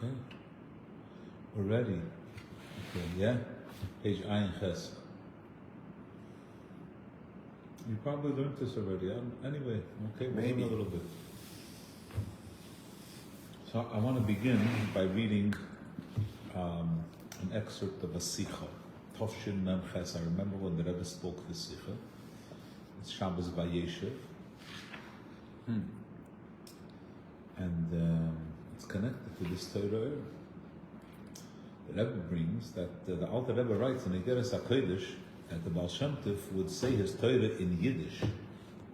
Okay. We're ready. Okay, yeah? Page Ayin Ches. You probably learned this already. Anyway, okay, we'll learn a little bit. So I want to begin by reading an excerpt of a Sikha. Tovshin Mem Ches. I remember when the Rebbe spoke this Sikha. It's Shabbos Vayeshev. And it's connected to this Torah Ohr. The Rebbe brings that the Alter Rebbe writes in Igeres HaKodesh that the Baal Shem Tov would say his Torah in Yiddish,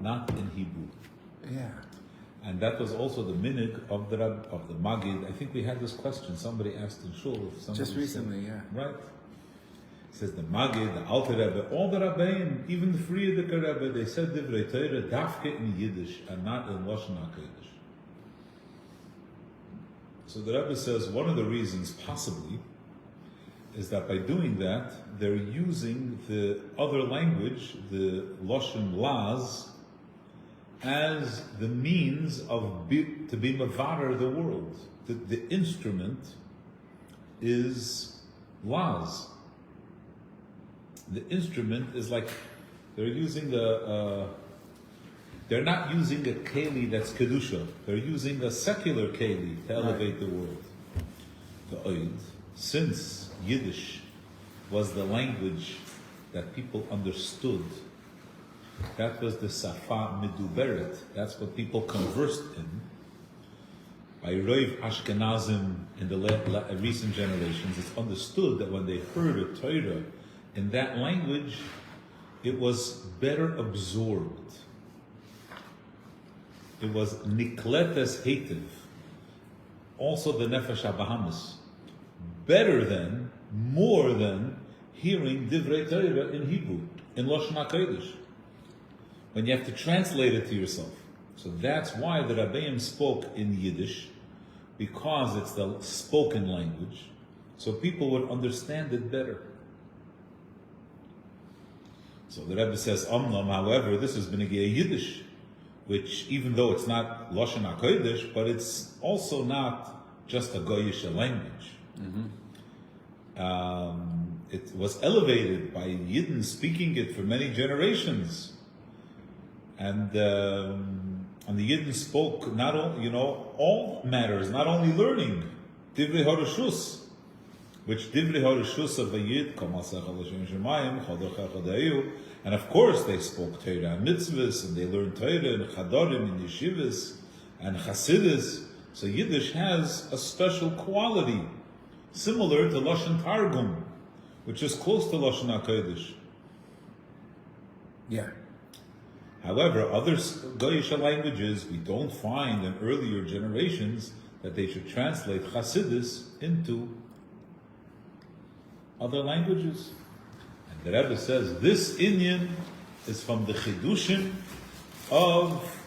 not in Hebrew. Yeah. And that was also the minig of the Magid. I think we had this question. Somebody asked in Shul. Just recently, yeah. Right. He says the Magid, the Alter Rebbe, all the Rabbeim, even the Frierdiker Rebbe, they said Divrei Torah dafke in Yiddish and not in Lashon HaKodesh. So the Rebbe says one of the reasons, possibly, is that by doing that, they're using the other language, the Lashon Laz, as the means to be mavarer the world. The instrument is Laz. The instrument is like, they're using they're not using a keli that's kedusha. They're using a secular keli to elevate the world. The oid, since Yiddish was the language that people understood, that was the safa meduberet. That's what people conversed in. By Roiv Ashkenazim in the recent generations, it's understood that when they heard a Torah in that language, it was better absorbed. It was nikletes hetiv. Also the nefesh habahamis. Better than, more than hearing divrei Torah in Hebrew, in Lashon HaKodesh, when you have to translate it to yourself. So that's why the Rabbeim spoke in Yiddish, because it's the spoken language, so people would understand it better. So the Rebbe says, however, this is B'negei Yiddish, which even though it's not Lashon HaKodesh, but it's also not just a Goyish language. It was elevated by Yidden speaking it for many generations, and the Yidden spoke not only, all matters, not only learning, Divrei Harishus, which Divrei Harishus of a Yid, Kema'ase Chalashim Shemayim, Chadocha Chadayu, and of course they spoke Torah and mitzvahs, and they learned Torah and Chadarim and Yeshivas and Chasidus. So Yiddish has a special quality, similar to Lashon Targum, which is close to Lashon HaKodesh. Yeah. However, other Goyish languages, we don't find in earlier generations that they should translate Chasidus into other languages. And the Rebbe says this Inyan is from the Chidushim of...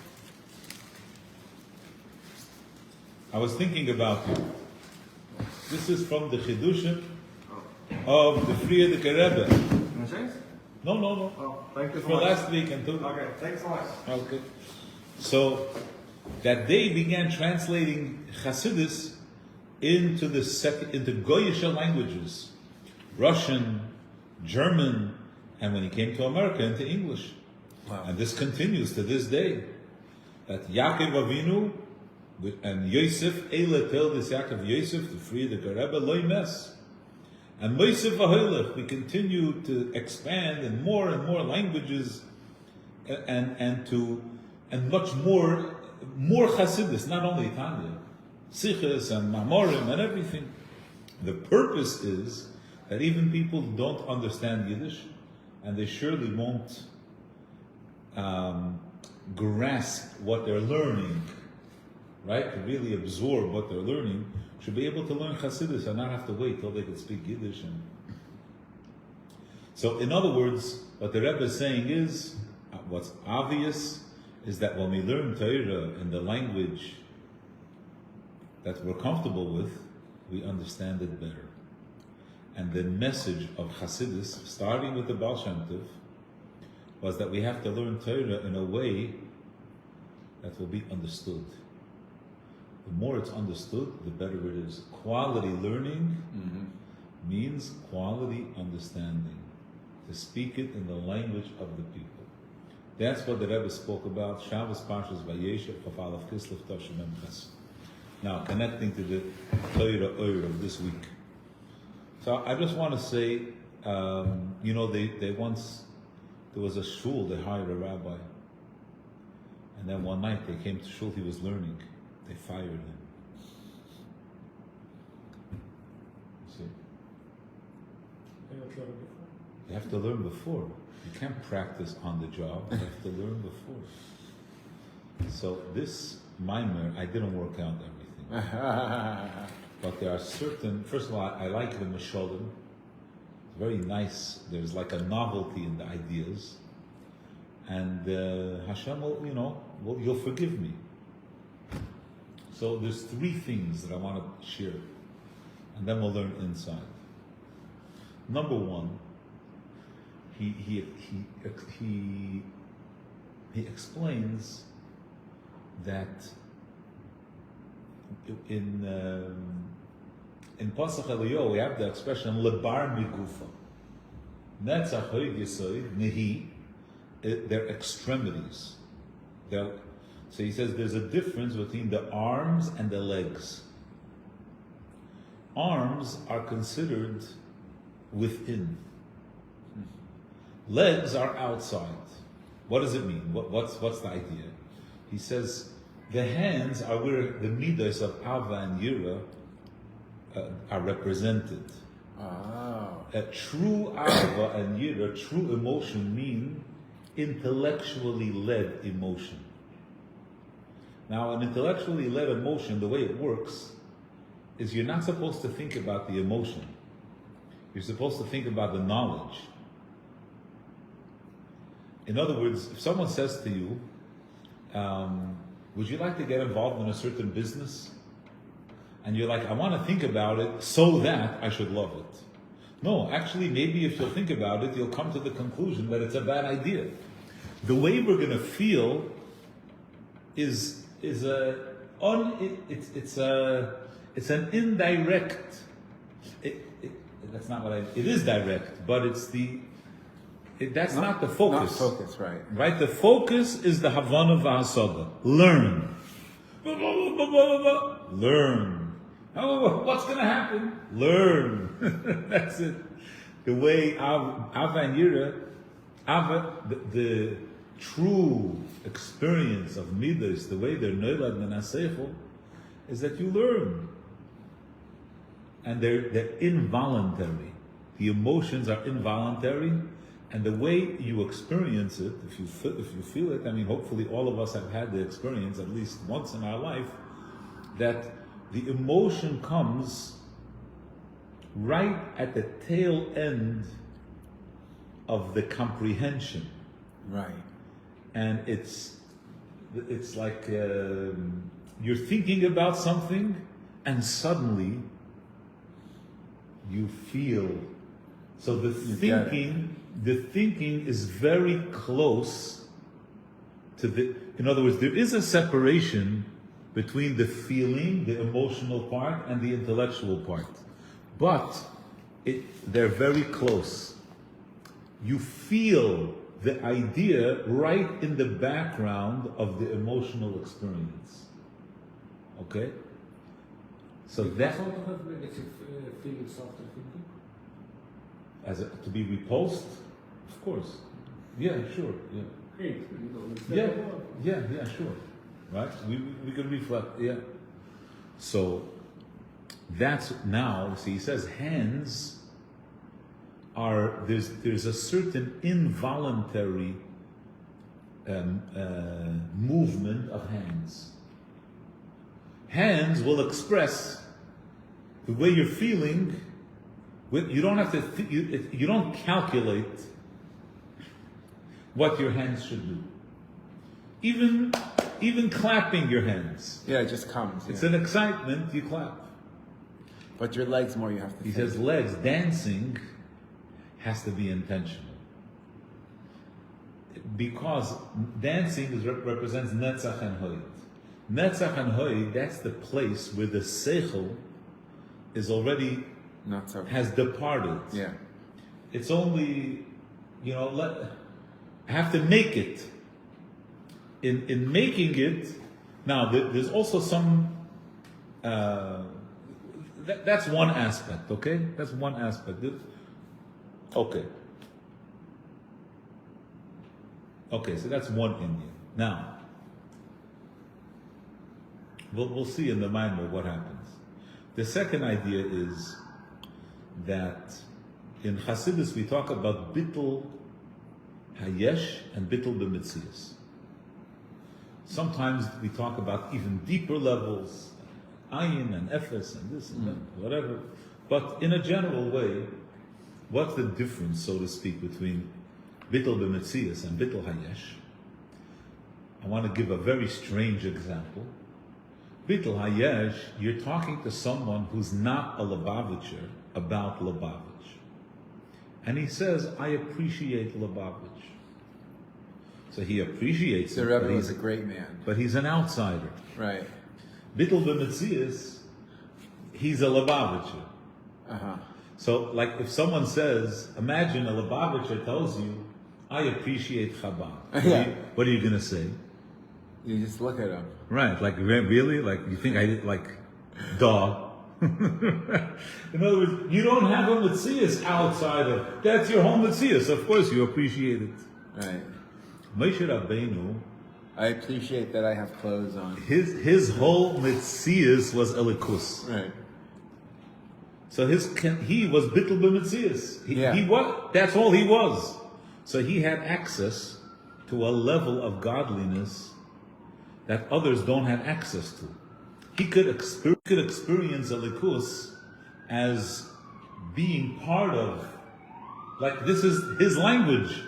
I was thinking about you. This is from the Chidushim of the Frierdiker Rebbe. No. Oh, thank you so for much. last week and two. Okay, thanks so much. Okay. So that they began translating Chasidus into Goyish languages, Russian, German, and when he came to America, into English. Wow. And this continues to this day. That Yaakov Avinu and Yosef, Eile tell this Yaakov Yosef, the Frierdiker Rebbe, loy mes. And Moisef V'Hoilech, we continue to expand in more and more languages, and much more Chasidus, not only Tanya, Sichos and Mamorim and everything. The purpose is that even people who don't understand Yiddish, and they surely won't grasp what they're learning, right? To really absorb what they're learning, should be able to learn Chasidus and not have to wait till they can speak Yiddish. So, in other words, what the Rebbe is saying is, what's obvious is that when we learn Torah in the language that we're comfortable with, we understand it better. And the message of Chasidus, starting with the Baal Shem Tov, was that we have to learn Torah in a way that will be understood. The more it's understood, the better it is. Quality learning means quality understanding. To speak it in the language of the people. That's what the Rebbe spoke about. Shabbos Parshas Vayeshev, Chafal of Kislev Toshim Ches. Now, connecting to the Torah Ohr of this week. So I just want to say, they once, there was a shul, they hired a rabbi. And then one night they came to shul, he was learning. They fired him. See? You have to learn before. You can't practice on the job. You have to learn before. So this mimer, I didn't work out everything. But there are certain, first of all, I like the Mesholim. It's very nice. There's like a novelty in the ideas. And Hashem will, you'll forgive me. So there's three things that I want to share. And then we'll learn inside. Number one, he explains that in Pasach Eliyah we have the expression lebar migufa. Netzach hoid yisoid nehi. They're extremities. So he says there's a difference between the arms and the legs. Arms are considered within. Legs are outside. What does it mean? What's the idea? He says the hands are where the midas of Ava and Yira are represented. A true Ava and Yira, true emotion, mean intellectually led emotion. Now, an intellectually led emotion, the way it works, is you're not supposed to think about the emotion. You're supposed to think about the knowledge. In other words, if someone says to you, would you like to get involved in a certain business? And you're like, I want to think about it so that I should love it. No, actually, maybe if you'll think about it, you'll come to the conclusion that it's a bad idea. The way we're going to feel it's an indirect. That's not what it is direct, but that's not the focus. Not focus, right? Right. The focus is the Havana V'Hasaga. Learn. Learn. Oh, what's going to happen? Learn. That's it. The way Ava and Yira, the true experience of Midas, the way they're Neilad Menasechel, is that you learn. And they're involuntary. The emotions are involuntary, and the way you experience it, if you feel it, I mean, hopefully all of us have had the experience at least once in our life, that the emotion comes right at the tail end of the comprehension. Right. And it's like you're thinking about something, and suddenly you feel. So the thinking is very close to in other words, there is a separation between the feeling, the emotional part, and the intellectual part. But they're very close. You feel the idea right in the background of the emotional experience. Okay? So that feelings after thinking? to be repulsed? Of course. Yeah, sure. Yeah. Hate, Yeah, sure. Right? We can reflect, yeah. So that's now, see, he says hands are, there's a certain involuntary movement of hands. Hands will express the way you're feeling. You don't have to. You don't calculate what your hands should do. Even clapping your hands. Yeah, it just comes. It's an excitement. You clap. But your legs more. You have to. He says legs. Dancing has to be intentional. Because dancing represents netzach and hoyt. Netzach and Hoy, that's the place where the Seichel is already, Not so. has departed. Yeah. It's only, I have to make it. In making it, now there's also some, that's one aspect, okay? That's one aspect. Okay. Okay, so that's one Indian. Now, we'll see in the Maimon what happens. The second idea is that in Hasidus we talk about Bittul Hayesh and Bittul B'Mitzias. Sometimes we talk about even deeper levels, Ayin and Ephes and this and that, whatever. But in a general way, what's the difference, so to speak, between Bittul B'Mitzias and Bittul Hayesh? I want to give a very strange example. Bittul Hayesh, you're talking to someone who's not a Lubavitcher about Lubavitch. And he says, I appreciate Lubavitch. So he appreciates The it, Rebbe but was a great man. but he's an outsider. Right. Bittul B'Mitzias, he's a Lubavitcher. Uh-huh. So, like, if someone says, imagine a Lubavitcher tells you, I appreciate Chabad. Yeah. What are you going to say? You just look at him. Right, like, really? Like, you think I did, like, duh. In other words, you don't have a Metzias outsider. That's your whole Metzias. Of course, you appreciate it. Right. Moshe Rabbeinu, I appreciate that I have clothes on. his whole Metzias was Elikus. Right. So he was Bittul B'Metzias. Yeah. He was, that's all he was. So he had access to a level of godliness that others don't have access to. He could experience Elikus as being part of, like, this is his language.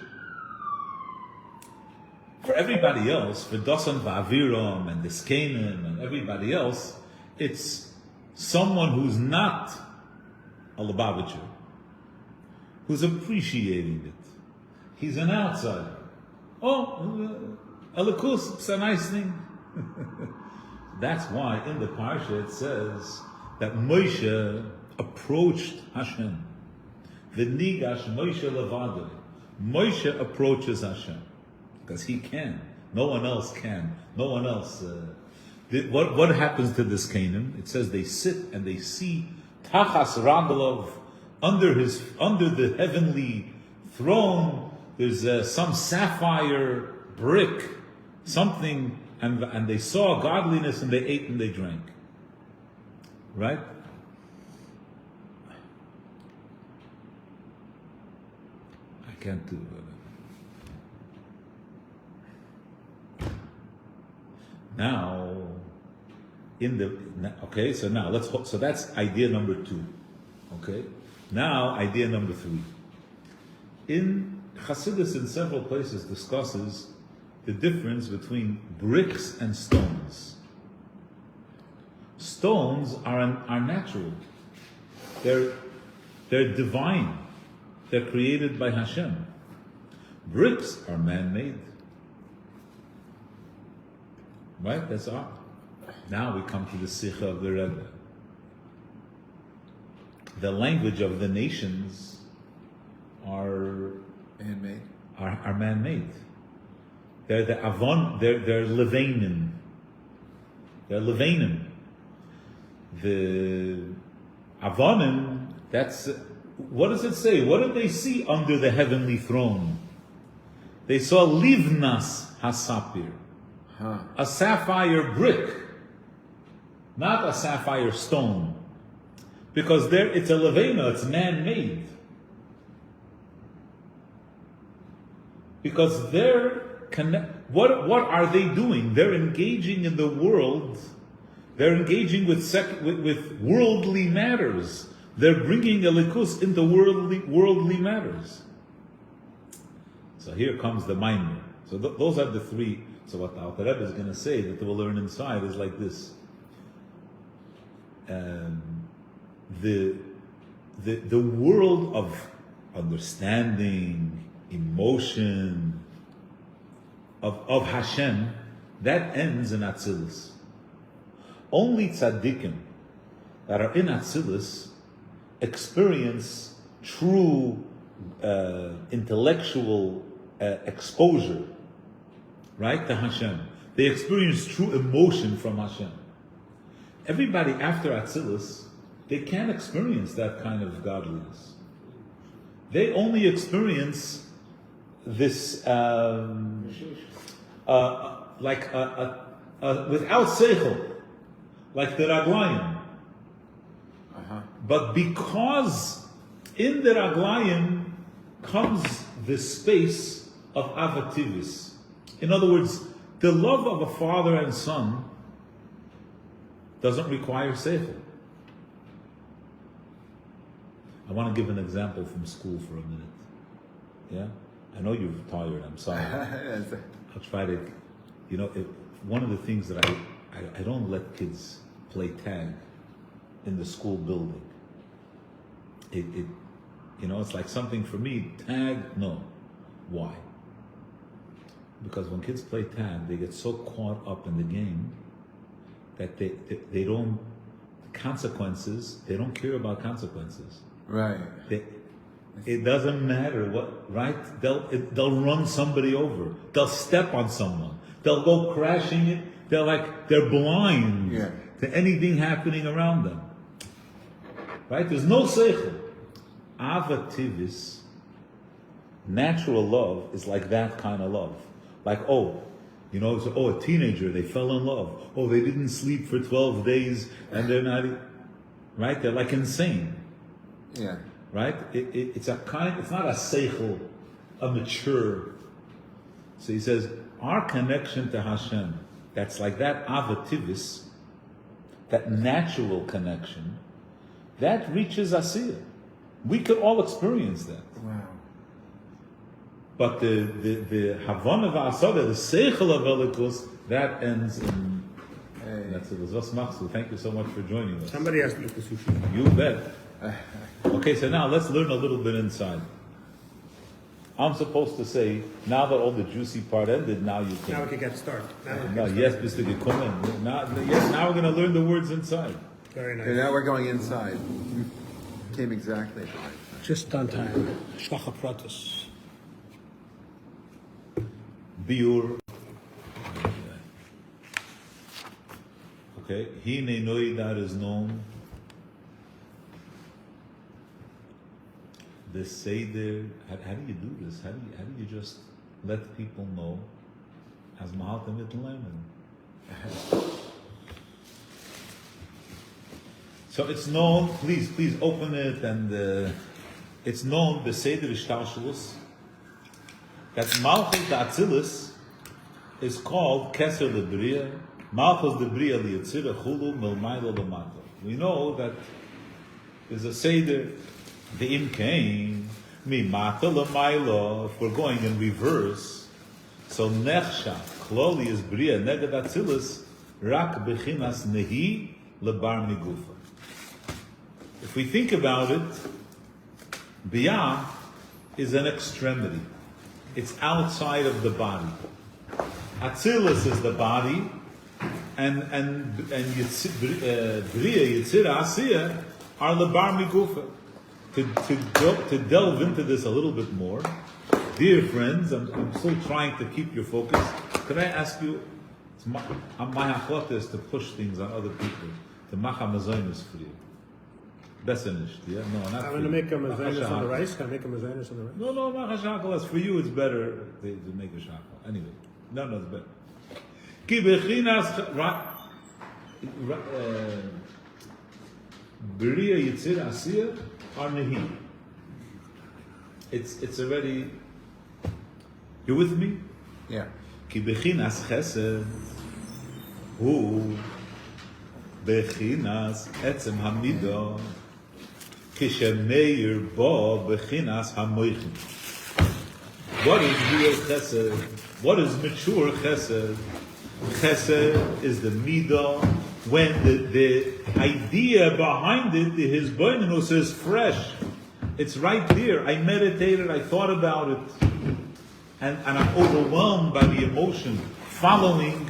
For everybody else, for Dosan Va'aviram and the Skanim and everybody else, it's someone who's not a Lubavitcher, who's appreciating it. He's an outsider. Oh, Elikus, it's a nice thing. That's why in the Parsha it says that Moshe approached Hashem. V'nigash Moshe levadeh. Moshe approaches Hashem. Because he can. No one else can. No one else. What happens to this Canaan? It says they sit and they see Tachas רגליו, under the heavenly throne. There's some sapphire brick, something, and they saw godliness and they ate and they drank. Right? I can't do that. Now, so that's idea number 2. Okay? Now, idea number 3. In Chassidus, in several places, discusses the difference between bricks and stones. Stones are natural. They're divine. They're created by Hashem. Bricks are man-made. Right? That's all. Now we come to the Sikha of the Rebbe. The language of the nations are Man-made. Are man-made. They're the Avon. They're Levanim. They're Levanim. The Avonim. That's what does it say? What did they see under the heavenly throne? They saw Livnas Hasapir. A sapphire brick, not a sapphire stone, because there it's a levena, it's man-made. Because what are they doing? They're engaging in the world. They're engaging with worldly matters. They're bringing Elikus into worldly matters. So here comes the Maimon. So those are the 3. So what the Alter Rebbe is going to say that we'll learn inside is like this. The world of understanding, emotion, of Hashem, that ends in Atzilus. Only tzaddikim that are in Atzilus experience true intellectual exposure, right, to Hashem. They experience true emotion from Hashem. Everybody after Atzilus, they can't experience that kind of godliness. They only experience this without seichel, like the raglayim. But because in the raglayim comes the space of avativis. In other words, the love of a father and son doesn't require seichel. I want to give an example from school for a minute. Yeah? I know you're tired, I'm sorry. I'll try to, one of the things that I don't let kids play tag in the school building. It's like something for me, tag, no. Why? Because when kids play tag, they get so caught up in the game that they don't, consequences, they don't care about consequences. Right. It doesn't matter what, right? They'll run somebody over. They'll step on someone. They'll go crashing it. They're blind to anything happening around them. Right? There's no seichel. Avativis, natural love, is like that kind of love. Like, a teenager, they fell in love. Oh, they didn't sleep for 12 days and they're not, right? They're like insane. Yeah. Right? It's not a seichel, a mature. So he says, our connection to Hashem, that's like that avativis, that natural connection, that reaches asiyah. We could all experience that. Wow. But the havana v'asada, the seichel of elikus, that ends in. That's it. Thank you so much for joining us. Somebody asked me to sushi. You bet. Okay, so now let's learn a little bit inside. I'm supposed to say, now that all the juicy part ended, now you can. Now we can get started. Yes, Mr. Gekumen. Now we're going to learn the words inside. Very nice. Okay, now we're going inside. Came exactly at the right time. Just on time. Shvacha pratis. Biur. Okay, Hine Noi, that is known. The Seder, how do you do this? How do you just let people know as Mahalta Mitlemen? So it's known, please open it, and it's known, the Seder Ishtalshalus, that Malchus the Atzilus is called Keser Lebriya, Malchus the Briya Liyatzira Chulu Milmailo Lamato. We know that there's a Seder, the Imkain, Mimata Lamailo, if we're going in reverse, so Nechsha, Kloli is Briya, Neged Atzilus, Rak Bechinas Nehi Lebar Migufa. If we think about it, Biyah is an extremity. It's outside of the body. Atzilus is the body, and Briya, Yitzira, Asiya are the Bar Migufa. To delve into this a little bit more, dear friends, I'm still trying to keep your focus. Could I ask you, my hachlata is to push things on other people, to macha mazoinus for you. Besenish, yeah? No, not I'm for going to you. make a mazoinus on the rice. Can I make a mazoinus on the rice? No, macha shakalas. For you, it's better to make a shakal. Anyway, no, it's better. Ki bechinas Beriya Yitzir Asiya are Nehi. It's already. You with me? Yeah. Ki bechinas chesed hu bechinas etzem hamidah kishemeir bo bechinas hamoichin. What is real chesed? What is mature chesed? Chesed is the midah when the idea behind it, the hisbonenus, is fresh. It's right there. I meditated, I thought about it, and I'm overwhelmed by the emotion following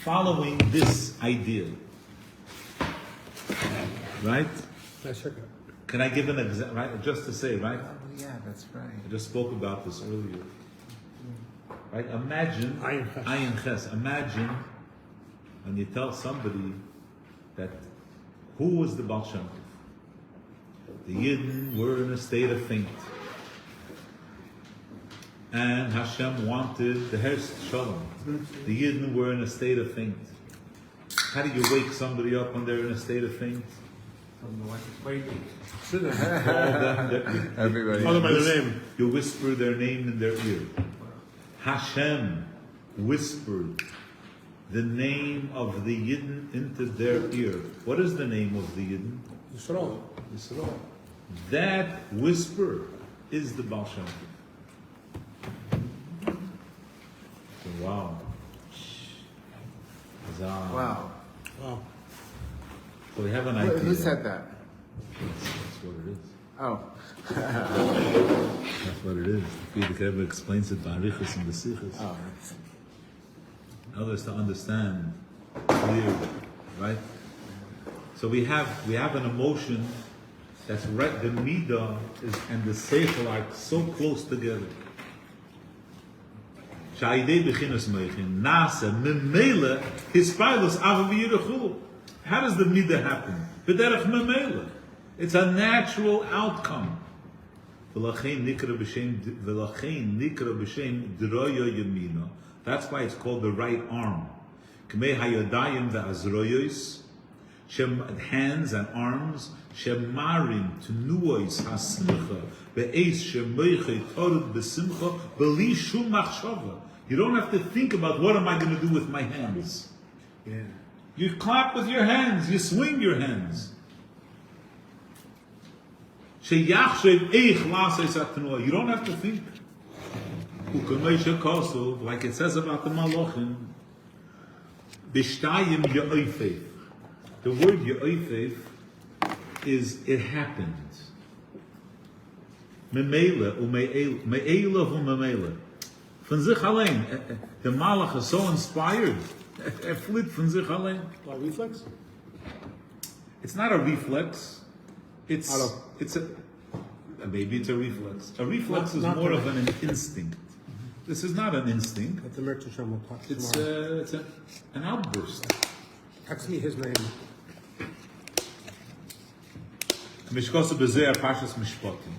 following this idea. Right? Nice haircut. Can I give an example? Right? Just to say, right? Oh, yeah, that's right. I just spoke about this earlier. Right? Imagine, Ayin Ches. imagine when you tell somebody that who was the Baal Shem Tov? The Yidden were in a state of faint. And Hashem wanted the Herz Shalom. The Yidden were in a state of faint. How do you wake somebody up when they're in a state of faint? Everybody. Call them by their name. You whisper their name in their ear. Hashem whispered the name of the Yidden into their ear. What is the name of the Yidden? Yisrael. Yisrael. That whisper is the Baal Shem Tov. So, wow. Huzzah. Wow. Wow. So we have an idea. Who said that? That's what it is. Oh. That's what it is. The Rebbe explains it by Arichas and the Sichas. Oh. Others to understand clearly, right? So we have an emotion that's right. The midah is and the seichel are so close together. Sha'idei b'chinas meichin nasa memela hispailos avav. How does the midah happen? B'derech memela. It's a natural outcome. V'lachein nikra b'shem droya yamina. That's why it's called the right arm. K'mei hayodayim ve'azroyos. Hands and arms. Shemarim tenuos hasimcha be'eis shemeiche torud besimcha b'li shum machshava. You don't have to think about what am I going to do with my hands. Yeah. You clap with your hands. You swing your hands. You don't have to think. Like it says about the Malachim, Bishtayim Ya'oifev. The word Ya'oifev is it happened. Memela u'me'ela u'memela. Von sich allein. The Malach is so inspired. Flit von sich allein. Reflex? It's not a reflex. It's a maybe it's a reflex. A reflex is more of an instinct. This is not an instinct. At the Merchant Shem will talk It's an outburst. Text me his name. Mishkosu b'zeh Parshas Mishpatim.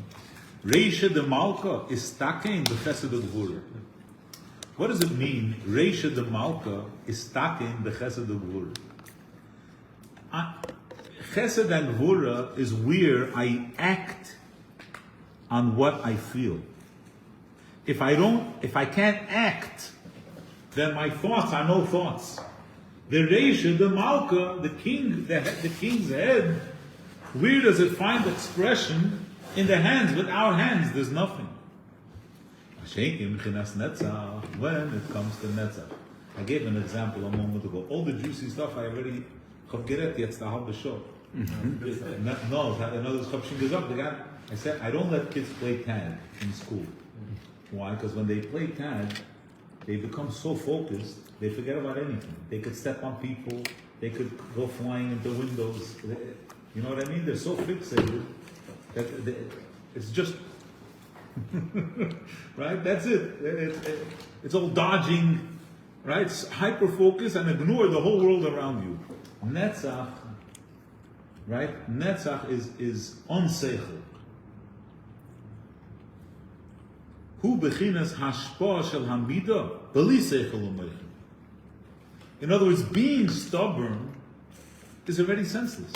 Reisha de Malka is takein b'chesed gvura. What does it mean? Reisha de Malka is takein b'chesed gvura. Chesed and gvura is where I act on what I feel. If I can't act, then my thoughts are no thoughts. The Reisha, the Malka, the king, the king's head, where does it find expression? In the hands. With our hands, there's nothing. When it comes to Netzach. I gave an example a moment ago. All the juicy stuff I already Chavgeret jetzt the halbe show. No, I said I don't let kids play tag in school. Why? Because when they play tag, they become so focused, they forget about anything. They could step on people, they could go flying into windows. You know what I mean? They're so fixated that it's just right. That's it. It's all dodging, right? It's hyper focus and ignore the whole world around you. Netzach, right? Netzach is unseichel. Hu bechinas hashpa shel hamida b'li seichel u'meichel. In other words, being stubborn is already senseless.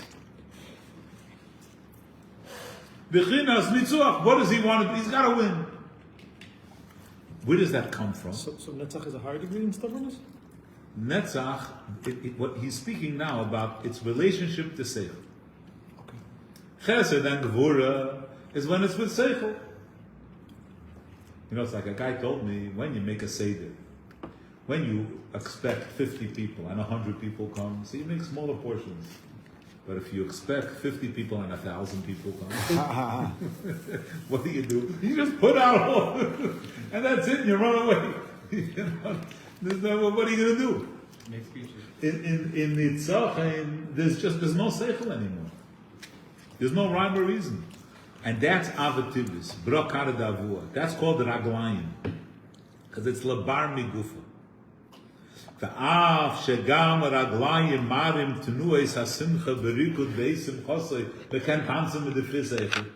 Bechinas nitzuach. What does he want to do? He's got to win. Where does that come from? So Netzach is a higher degree in stubbornness? Netzach, what he's speaking now about its relationship to Seichel. Okay. Chesed and Gevura is when it's with Seichel. You know, it's like a guy told me, when you make a Seder, when you expect 50 people and 100 people come, so you make smaller portions. But if you expect 50 people and 1,000 people come, what do? You just put out all, and that's it, and you run away. You know, what are you going to do? Make speeches. In itself, there's no seichel anymore. There's no rhyme or reason. And that's avativis, brokar davua. That's called raglayim. Because it's labar migufa. Ta'af shegam raglayim marim tenues hasimcha berikud beisim chosoi beken tanzim with the fisechet.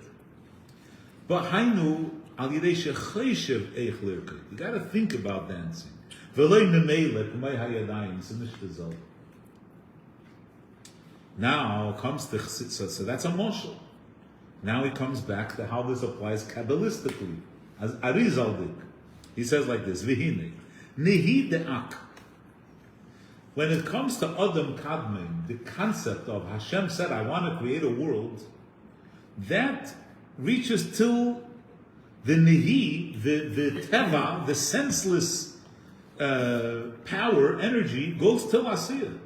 But hainu al yidei shecheshev eich lirke. You got to think about dancing. V'lei memele k'mei hayadayim s'mishtazol. Now comes the so that's a moshel. Now he comes back to how this applies kabbalistically. As Arizaldik, he says like this: V'hine nihi de'ak. When it comes to Adam Kadmon, the concept of Hashem said, "I want to create a world," that reaches till the nihi, the teva, the senseless power, energy, goes till asiyah.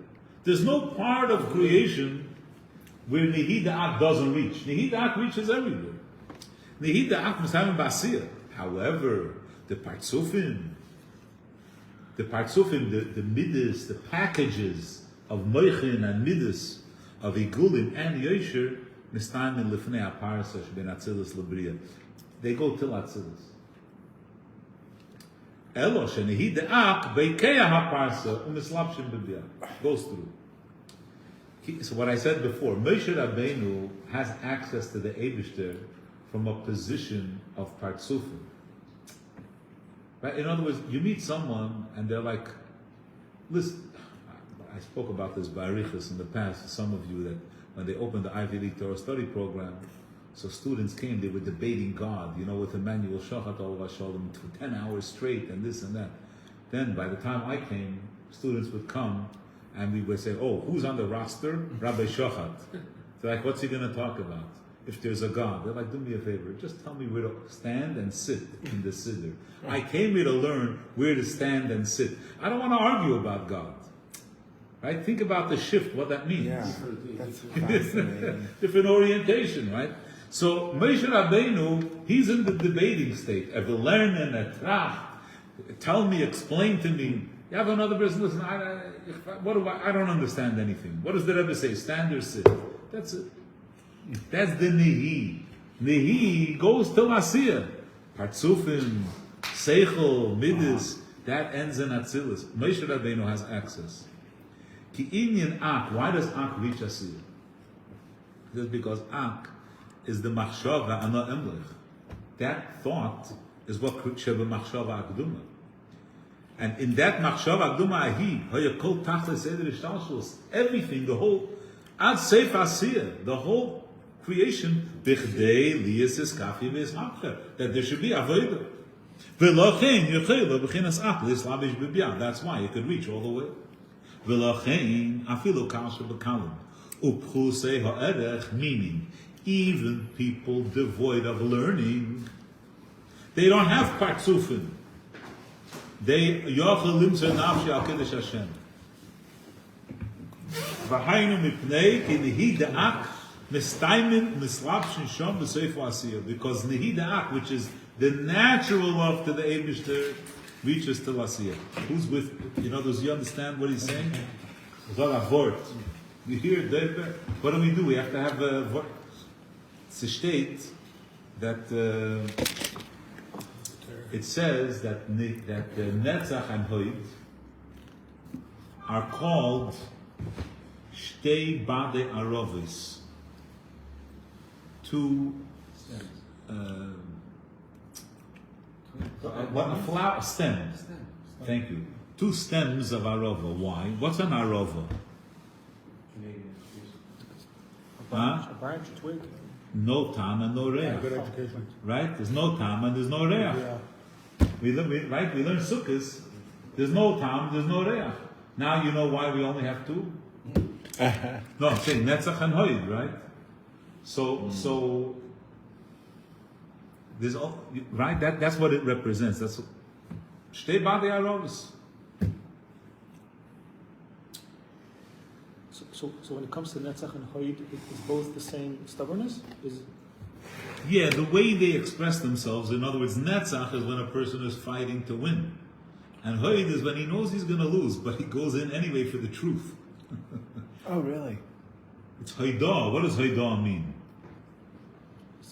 There's no part of creation where Nihi Da'ak doesn't reach. Nihi Da'ak reaches everywhere. Nihi Da'ak must have Basiyah. However, the partsufim, the midas, the packages of Moichin and midas, of Igulim and Yosher, Mistayim in Lifnei HaParasha Ben Atzilus L'Briya. They go till Atzilus. Elo shenihi de'ak beikeya haparsa umislapshim b'biyah goes through. So what I said before, Moshe Rabbeinu has access to the Eibishter from a position of partsufim. Right? In other words, you meet someone and they're like, listen, I spoke about this by Arichas in the past, some of you, that when they opened the Ivy League Torah study program, so students came, they were debating God, with Emmanuel Shochat Olav Shalom for 10 hours straight and this and that. Then by the time I came, students would come and we would say, oh, who's on the roster? Rabbi Shochat. They're like, what's he going to talk about? If there's a God. They're like, do me a favor, just tell me where to stand and sit in the Siddur. I came here to learn where to stand and sit. I don't want to argue about God. Right? Think about the shift, what that means. Yeah, that's fascinating. Different orientation, right? So Moshe Rabbeinu, he's in the debating state. Tell me, explain to me. You have another person, listen, I don't understand anything. What does the Rebbe say? Stand or sit? That's it. That's the Nihi. Nihi goes till Asiyah. Partsufim, Seichel, Midas, that ends in Atzilus. Moshe Rabbeinu has access. Ki inyan Ak, why does Ak reach Asiyah? Just because Ak is the machshava and not emlich. That thought is what sheba machshava akduma. And in that machshava akduma ahi, hayakol tachlis seder ishtalshus, everything, the whole, ad seif asiyah, the whole creation, bichdei liyas eskafi v'eshacher, that there should be avodah. V'lochein yechela b'chinas ak l'slavish b'biyah. That's why you could reach all the way. V'lochein afilu kasha b'kalim. Upchusei ha'erech, meaning, even people devoid of learning, they don't have partsufim. They yochel limtzer nafshi al kiddush Hashem. V'hainu mipnei ki nihi da'ak mistaymin mislapshin shom b'seifo asiyah. Because nihi da'ak, which is the natural love to the Eibishter, reaches to asiyah. Who's with me? Does you understand what he's saying? You hear it? What do? We have to have a vort. It's a state that it says that the Netzach and Hoid are called Shtei Bade Arovis, two stems. Thank you. Two stems of Arova. Why? What's an Arova? A branch, a twig. No tam and no reach. Good education. Right? There's no tam and there's no reach. Yeah. We learn sukkahs. There's no tam, there's no reach. Now you know why we only have two? No, I'm saying netzach and hoid, right? So there's all right. That's what it represents. That's shtei bade arovos. So when it comes to Netzach and Hoid, it's both the same stubbornness? Yeah, the way they express themselves, in other words, Netzach is when a person is fighting to win. And Hoyd is when he knows he's going to lose, but he goes in anyway for the truth. Oh, really? It's Hoydah. What does Hoydah mean?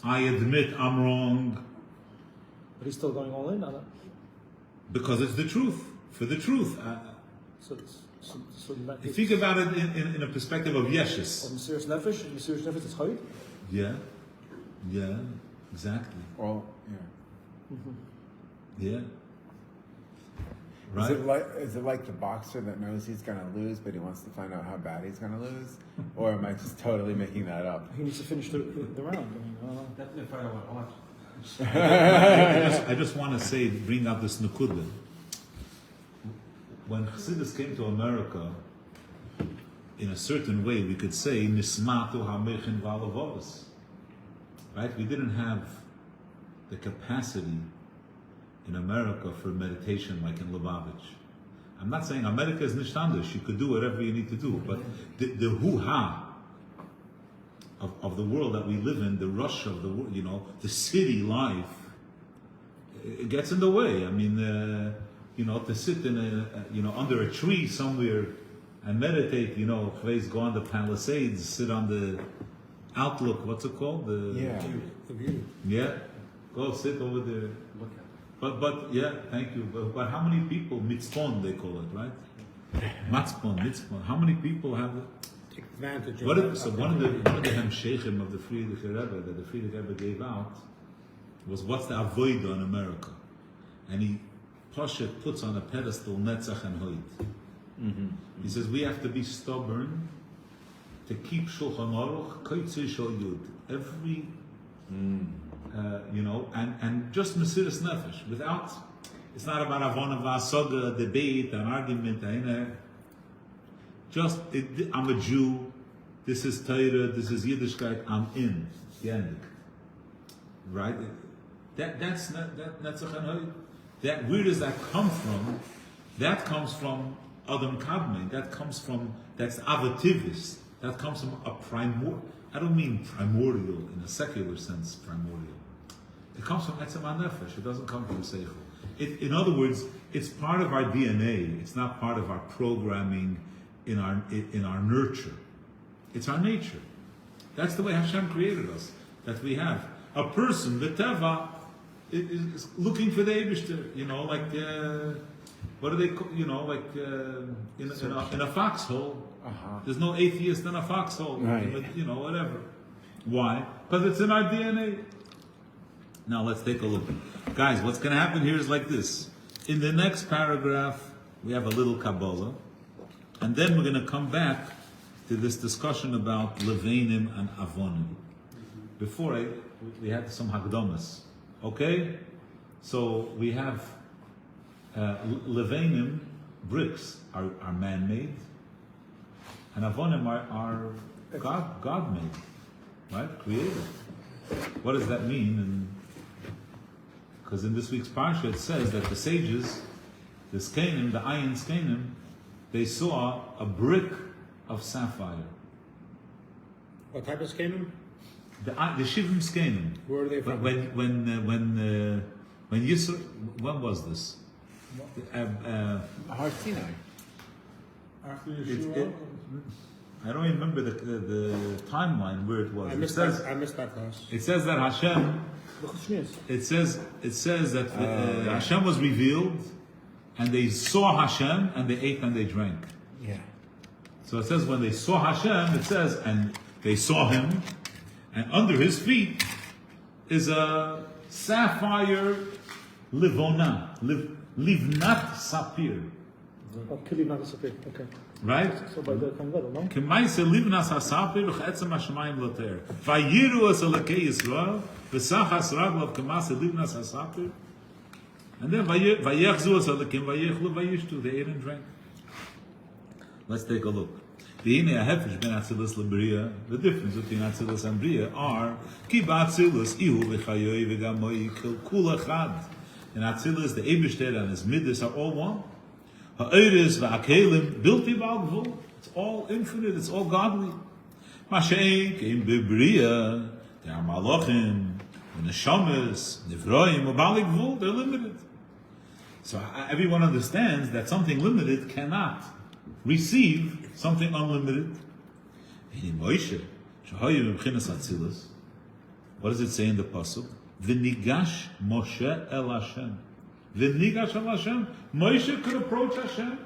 I admit I'm wrong But he's still going all in on it. because it's the truth, for the truth. So in that case, Think about it in a perspective of or Yeshus. Mesiras Nefesh, Mesiras Nefesh is Hoyd. Yeah, exactly. Well, yeah. Yeah. Right? Is it like the boxer that knows he's going to lose, but he wants to find out how bad he's going to lose? Or am I just totally making that up? He needs to finish the round. I mean, That's if I want. I just want to bring up this Nukuda. When Chassidus came to America, in a certain way, we could say, Nismatu HaMechin V'Alavos. Right? We didn't have the capacity in America for meditation like in Lubavitch. I'm not saying America is nicht anders. You could do whatever you need to do, but the hoo-ha of the world that we live in, the rush of the world, the city life, it gets in the way. I mean, to sit in under a tree somewhere and meditate, please go on the Palisades, sit on the Outlook, what's it called? The view. Yeah, go sit over there. Look at it. But yeah, thank you. But how many people, mitzvon they call it, right? Mitzvon. How many people have it? Take advantage One of of the Hemsheichim of the Friedrich Rebbe that the Friedrich Rebbe gave out was what's the avodah in America, and he Poshet puts on a pedestal Netzach and Hoyt. He says we have to be stubborn to keep Shulchan Aruch Koitzei Shal Yud every. And just Mesiras Nefesh, without, it's not about Avon Vasaga, debate, an argument, I'm a Jew, this is Torah, this is Yiddishkeit, I'm in, Yendik. Right? That's Netzach and Hoyt. Where does that come from? That comes from Adam Kadmon, that's Avativis, that comes from a primordial. I don't mean primordial in a secular sense, primordial. It comes from Etzem HaNefesh. It doesn't come from Seichel. In other words, it's part of our DNA. It's not part of our programming in our nurture. It's our nature. That's the way Hashem created us. That we have a person, the Teva, is looking for the Eibishter. What do they call? In a foxhole. There's no atheist in a foxhole. Right. Whatever. Why? Because it's in our DNA. Now let's take a look. Guys, what's going to happen here is like this. In the next paragraph, we have a little Kabbalah. And then we're going to come back to this discussion about Levanim and Avonim. Before we had some Hagdomas. Okay? So we have Levanim, bricks, are man-made. And Avonim are God-made. Right? Created. What does that mean? Because in this week's parsha it says that the sages, the Skenim, the Ayin Skenim, they saw a brick of sapphire. What type of skenim? The Shivim Skenim. Where are they from? When Yisro, when was this? Har Sinai. After It- Yeshua? I don't remember the timeline where it was. I missed that class. It says that Hashem. It says that Hashem was revealed, and they saw Hashem, and they ate and they drank. Yeah. So it says when they saw Hashem, it says, and they saw him, and under his feet is a sapphire livona, livnat sapir. Okay. Right? So by the time no? כמעשה לבנס הספיר וכעצם השמיים לא תאר. ויראו את אלוקי ישראל, וסחס רגליו כמעשה לבנס הספיר. And then ויחזו את אלוקים ויאכלו וישתו. They ate and drank. Let's take a look. והנה ההפש בין אצילוס לבריאה, the difference between אצילוס and בריאה are, כי באצילוס איהו וחיוי וגם מוי כול אחד. In אצילוס, the Eibishter and his midas are all one. Ha'eres va'akelim bilti v'al. It's all infinite. It's all godly. Masheik im bebriya. There are malachim, neshamas, nivroim, u'bali gvul. They're limited. So everyone understands that something limited cannot receive something unlimited. What does it say in the pasuk? V'nigash Moshe el Hashem. V'nigash el Hashem. Moshe could approach Hashem.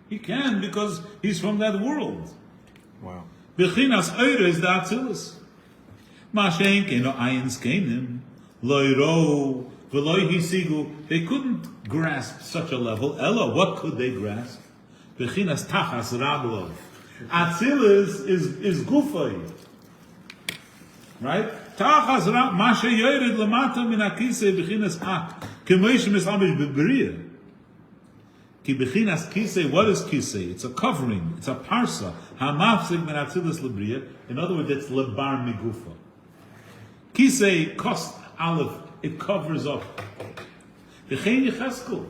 He can because he's from that world. Wow. Bechinas Ohr is the Atzilus. Mashen keino ayins keinim loiro v'loi hisigu. They couldn't grasp such a level. Ella, what could they grasp? Bechinas tachas רגליו. Atzilus is gufay. Right? Tachas רגליו. Mashe yored lamata min akise bechinas ak. K'moish mislabish bebriya. Ki bechinas kisei, what is kisei? It's a covering, it's a parsa. Hamafsik min atzilus lebriya. In other words, it's lebar migufa. Kisei kost aleph, it covers up. V'chein yecheskel.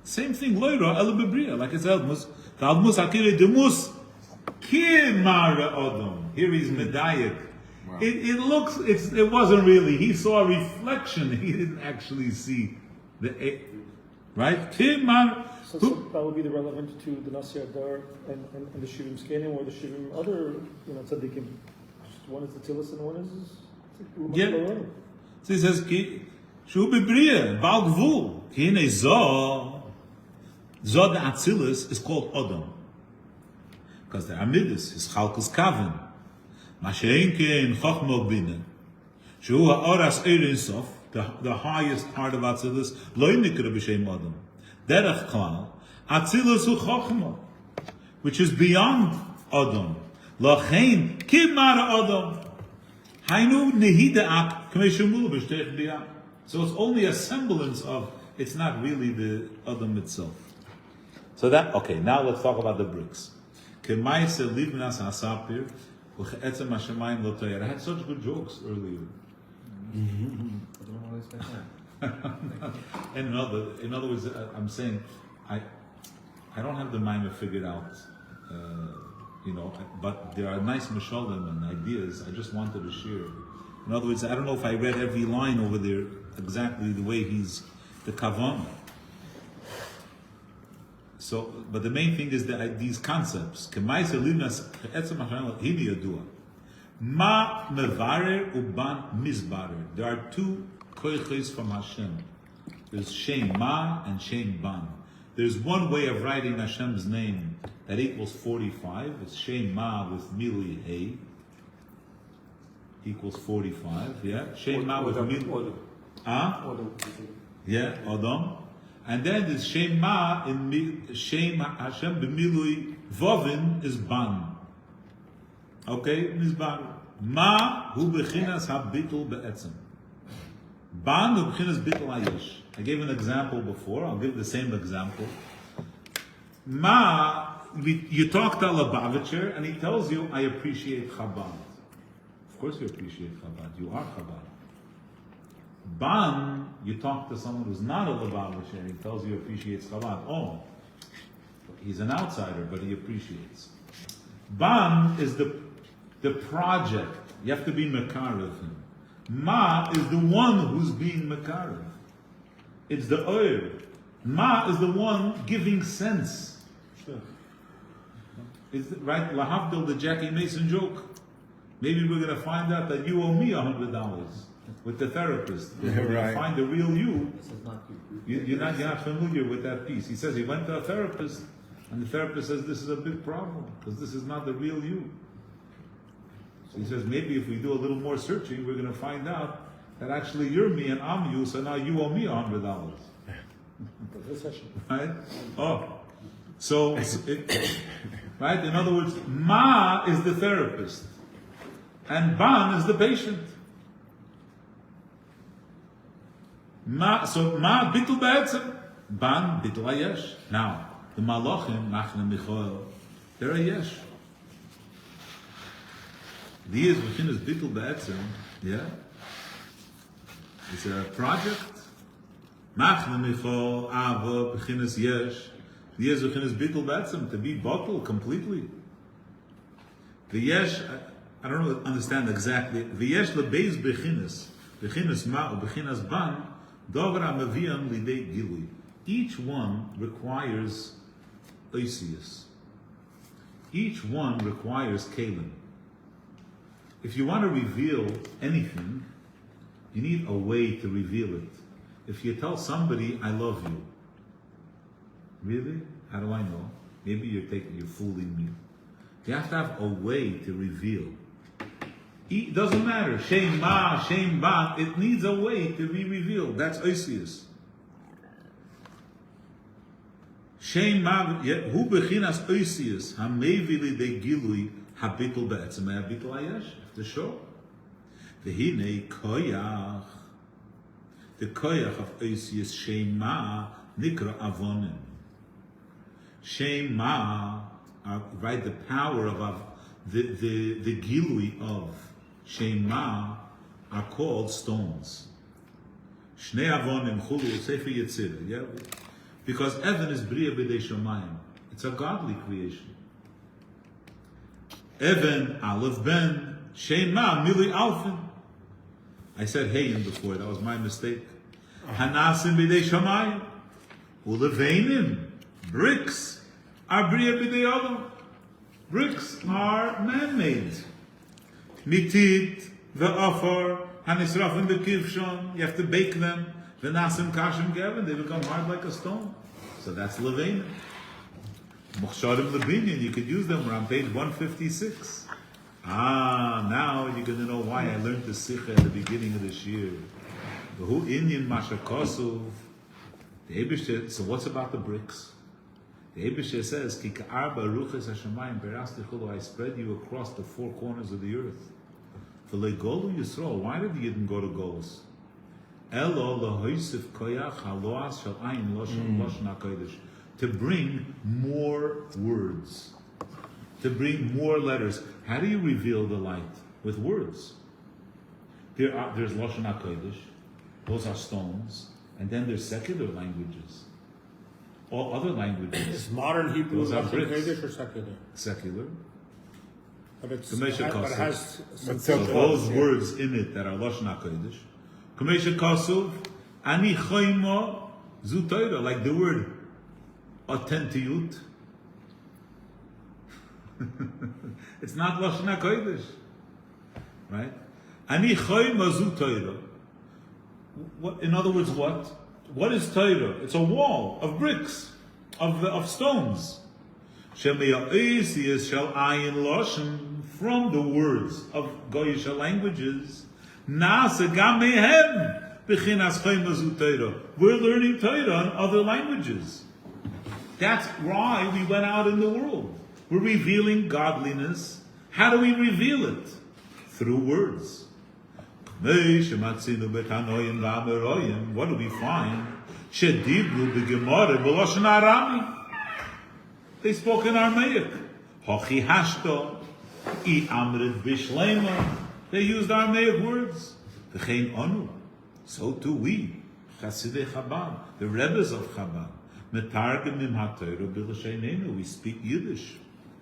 Same thing, loira ele bebriya, like it's elmus. V'almus akire demus kimara odom. Here he's medayik. Wow. It looks, it wasn't really. He saw a reflection. He didn't actually see the, right? Kimara. So that would be the relevant to the Nasi Adar and the Shivim Skenim or the Shivim other, tzaddikim. One is the Tilis and one is yeah. So he says, Shu bebriya, bal gvul. Kine zo the Atzilus is called Odom. Because the Amidus is Chalkus Kavin. Masheinke in Chochmo Bina. Shu ha'oras Eirin Sof, the highest part of Atzilus, lo nikra b'shem Odom. Derech klal, Atzilus hu Chochmo, which is beyond Odom. Lochein kimara Odom. Hainu nehida ak k'meshumul b'shteich biyah. So it's only a semblance of, it's not really the Odom itself. So that, okay, now let's talk about the bricks. Kema'ase libnas asapir, u'che'etzem hashemayim lo toyer. I had such good jokes earlier. And in other words, I'm saying, I don't have the mimer figured out, but there are nice mashalim and ideas. I just wanted to share. In other words, I don't know if I read every line over there exactly the way he's the kavanah. So, but the main thing is that these concepts. Kema'ase libnas etzem hashem hini yadua. Ma mevarer uban mizbarer. There are two koiches from Hashem. There's Shem Ma and Shem Ban. There's one way of writing Hashem's name that equals 45. It's Shem Ma with Mili Hey. Equals 45. Yeah. Shem Ma with Mili. Yeah. Odom. And then there's Shem Ma in Shem Hashem b'milui Vovin is Ban. Okay, Mizbar. Ma hu bechinas habitul be'etzem. Ban hu bechinas bitul ayish. I gave an example before. I'll give the same example. Ma, you talk to a Lubavitcher and he tells you, I appreciate Chabad. Of course you appreciate Chabad. You are Chabad. Ban, you talk to someone who's not a Lubavitcher and he tells you he appreciates Chabad. Oh, he's an outsider, but he appreciates. Ban is the project. You have to be Mekar of him. Ma is the one who's being Mekar. It's the Ohr. Ma is the one giving sense. Sure. It's right, Lahavdil, the Jackie Mason joke. Maybe we're going to find out that you owe me $100 with the therapist. We're going to find the real you. This is not you. You're not familiar with that piece. He says he went to a therapist, and the therapist says this is a big problem because this is not the real you. So he says maybe if we do a little more searching, we're going to find out that actually you're me and I'm you, so now you owe me $100. Right? Oh. So, right? In other words, Ma is the therapist, and Ban is the patient. So Ma bitul be'etzem, Ban bitul ayesh. Now, the Malachim, Machne Michael, they're a yesh. These within is bitul be'etzem, yeah? It's a project. Machne Michael, Ava, Bechinas Yesh. The Yesh Bechinas bitul be'etzem, to be bottled completely. The Yesh, I don't understand exactly. The Yesh lebeis Bechinas, Bechinas Ma, or Bechinas Ban, Dogra Maviam Lidei Gilui. each one requires oisius. Each one requires kalim. If you want to reveal anything, you need a way to reveal it. If you tell somebody, I love you, really? How do I know? Maybe you're fooling me. You have to have a way to reveal. It doesn't matter. Shem ma, shem bat. It needs a way to be revealed. That's oisius. Shem ma, hu bechinas oisius, hamevi lidei gilui, habitul be'etzem habitul hayesh. The show. The hine koyach. The koyach of oisius shem ma nikra avonim. Shem ma, right? The power of the gilui of Shem ma are called stones. Shnei avonim chulu sefer Yetzirah. Yeah, because Evan is bria b'dei shomayim. It's a godly creation. Evan aleph ben Shem ma mili alfin. I said hayin before. That was my mistake. Hanasim b'dei shomayim uleveinim. Bricks are bria b'dei adam. Bricks are man-made. Mitit, ve'afar, hanisrafim be'kivshon. You have to bake them. Ve'nasim kashim gevin. They become hard like a stone. So that's levein. Mukhsharim lebinyan. You could use them. We're on page 156. Now you're going to know why I learned the sikha at the beginning of this year. Who Indian mashakosov. So what's about the bricks? The Eibusher says, Ki ka'arba ruches hashamayim berasti chulu, I spread you across the four corners of the earth. V'le golu Yisrael, why did the Yidden go to Golus? Elo lehoisif koyach haloas shel ayin loshen HaKodesh. To bring more words. To bring more letters. How do you reveal the light? With words. There's Loshen HaKodesh. Those are stones. And then there's secular languages. All other languages. Is modern Hebrew Those are Lashon bricks. Kodesh or secular? Secular. But it K'mesha has some so So close, those yeah. words in it that are Lashon HaKodesh. K'mesha Kasuv, Ani Choymo Zutoira, like the word authentiyut. It's not Lashon HaKodesh. Right? Ani Choymo Zutoira. In other words, what? What is Torah? It's a wall of bricks, of stones. From the words of Goyish languages. We're learning Torah in other languages. That's why we went out in the world. We're revealing godliness. How do we reveal it? Through words. What do we find? They spoke in Aramaic. They used Aramaic words. So too we, Chasidei Chabad, the Rebbes of Chabad, we speak Yiddish,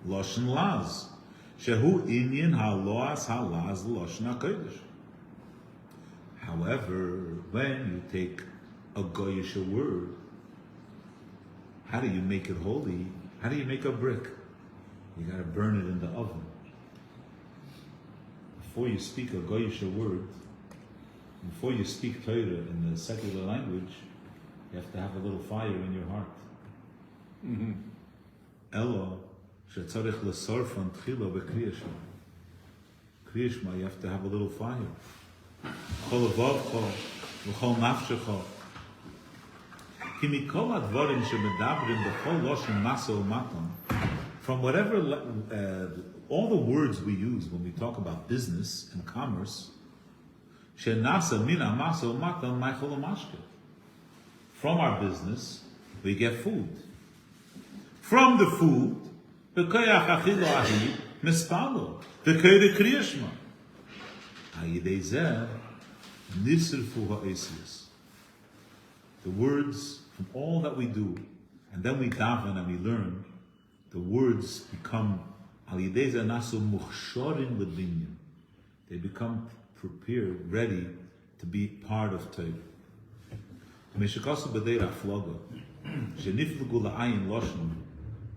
Loshen Laz. Shehu inyan haloas halaz Loshen HaKodesh. However, when you take a Goyish word, how do you make it holy? How do you make a brick? You got to burn it in the oven. Before you speak a Goyish word, before you speak Torah in the secular language, you have to have a little fire in your heart. Elo, shetzarech lesorfan tchila bekriyashma. Kriyashma, you have to have a little fire. From whatever, all the words we use when we talk about business and commerce, from our business, we get food. From the food, the words from all that we do, and then we daven and we learn, the words become they become prepared, ready to be part of Torah. Sheniflugu la'ayin loshen.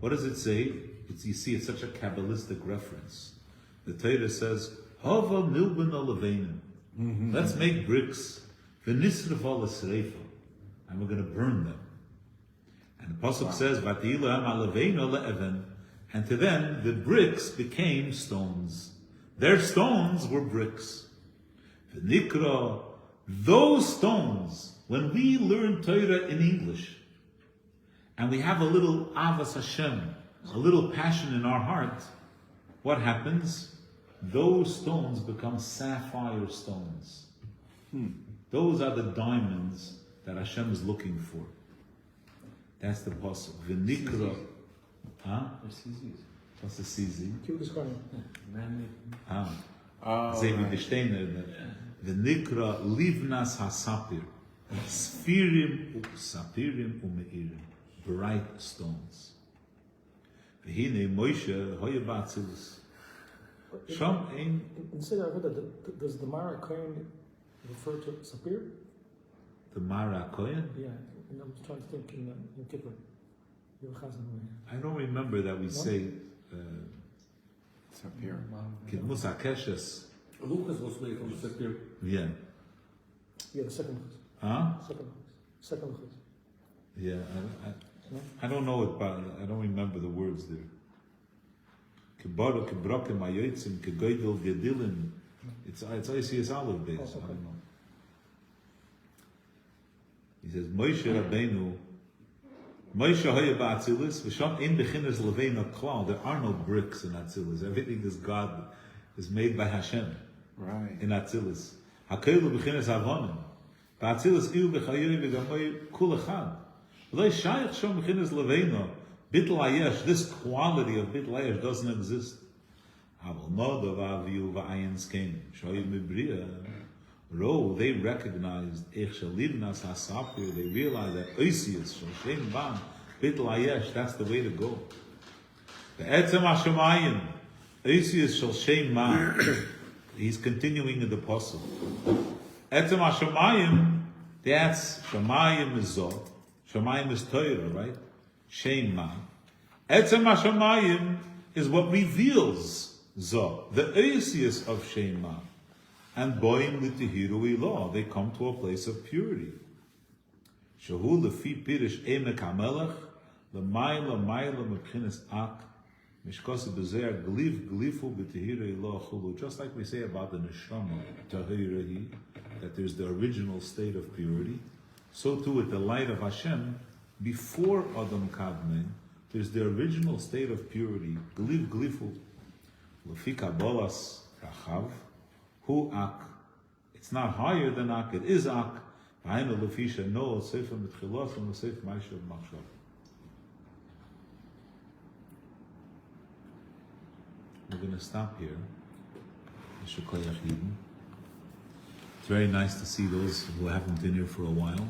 What does it say? You see, it's such a Kabbalistic reference. The Torah says, Hava milben olevenim. Let's make bricks. V'nisref ala sreifa. And we're going to burn them. And the Pasuk says, V'atilu ham aleveinu le'even. And to them, the bricks became stones. Their stones were bricks. V'nikra, those stones, when we learn Torah in English, and we have a little avas Hashem, a little passion in our heart, what happens? Those stones become sapphire stones. Those are the diamonds that Hashem is looking for. That's the pasuk. V'nikra. Huh? What's the CZ? Zevi B'shteiner. V'nikra livnas hasapir. Sfirim sapirim u'meirim. Bright stones. V'hine Moshe hoya ba'atzilus. Sham ein. Instead, I heard that does the Mara Kohen refer to Sapir? The Mara Kohen? Yeah, and I'm trying to think in Kippur. I don't remember that we say Sapir. Kidmus HaKeshes. Lucas was made from the Sepir. Yeah. Yeah, the second Luchos. Huh? Second Luchos. Yeah, I don't know it, but I don't remember the words there. Kibara, Kibrakim, Ayotzim, Kigoydel, Gedilin. It's ICS Olive base. I don't know. He says, Moshe Rabbeinu, Moshe Hoya Ba'atzilus, V'sham in Bechinas Levein Klal. There are no bricks in Atzilus. Everything is God, is made by Hashem. Right. In Atzilus. Hakeilu Bechinas Avonim. Ba'atzilus Iu B'chayoy V'gamoy Kul Echad. V'loi Shayach Shom Bechinas Levein. Bitl Ayesh, this quality of Bitl Ayesh doesn't exist. Aval Nodav Aviu V'ayin Skein. Shoy Mibriya. Ro, they recognized Ech Shalivnas HaSapir. They realized that Oisius Shem Ban Bitl Ayesh, that's the way to go. Be'etzem HaShemayim Oisius Shel Shem Man. He's continuing in the puzzle. Etzem HaShemayim, that's Shemayim is Zor. Shemayim is Torah, right? Shem Man. Etzem HaShemayim is what reveals Zor, the Oisius of Shem Man. And boim litihiru ilah, they come to a place of purity. Shahu lefi pirish emek hamelech, lemayla mebchinas ak, mishkosi bezer glif glifu b'tihiru ilah chulu. Just like we say about the neshama tahirahi, that there's the original state of purity, so too with the light of Hashem, before Adam Kadmon, there's the original state of purity, glif glifu, lefi kabbalas rachav, Hu ak. It's not higher than ak, it is ak. We're going to stop here. It's very nice to see those who haven't been here for a while.